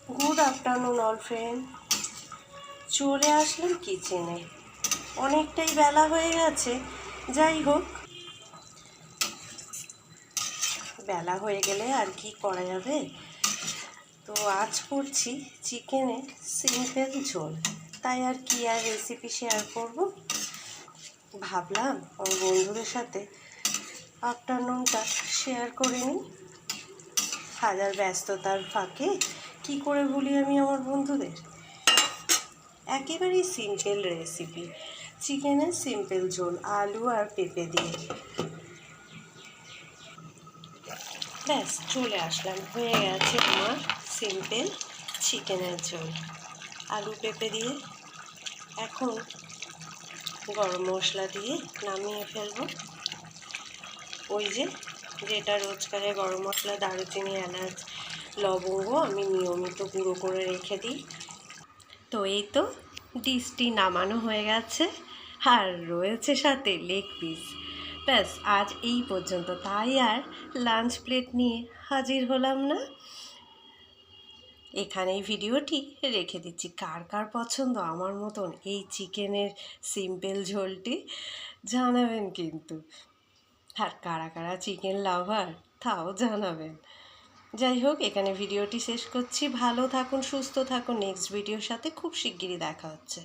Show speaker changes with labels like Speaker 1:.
Speaker 1: Good afternoon all friend. চলে আসলাম কিচেনে। অনেকটাই বেলা হয়ে গেছে, যাই হোক, বেলা হয়ে গেলে আর কি করা যাবে। তো আজ করছি চিকেনের সিম্পল ঝোল, তাই আর কি আর রেসিপি শেয়ার করব। ভাবলাম আমার বন্ধুদের সাথে আফটারনুনটা শেয়ার করে নিই। হাজার ব্যস্ততার ফাঁকে কি করে ভুলি আমি আমার বন্ধুদের। একেবারেই সিম্পল রেসিপি, চিকেনের সিম্পল ঝোল, আলু আর পেঁপে দিয়ে। ব্যাস চলে আসলাম, হয়ে গেছে আমার সিম্পল চিকেনের ঝোল আলু পেঁপে দিয়ে। এখন গরম মশলা দিয়ে নামিয়ে ফেলবো। ওই যেটা রোজকারের গরম মশলা, দারুচিনি, এলাচ, লবঙ্গ আমি নিয়মিত গুঁড়ো করে রেখে দিই। তো এই তো ডিশটি নামানো হয়ে গেছে, আর রয়েছে সাথে লেগ পিস। ব্যাস আজ এই পর্যন্ত, তাই আর লাঞ্চ প্লেট নিয়ে হাজির হলাম না। এখানেই ভিডিওটি রেখে দিচ্ছি। কার কার পছন্দ আমার মতন এই চিকেনের সিম্পল ঝোলটি জানাবেন কিন্তু, আর কারা কারা চিকেন লাভার তাও জানাবেন। যাই হোক, এখানে ভিডিওটি শেষ করছি। ভালো থাকুন, সুস্থ থাকুন। নেক্সট ভিডিওর সাথে খুব শিগগিরই দেখা হচ্ছে।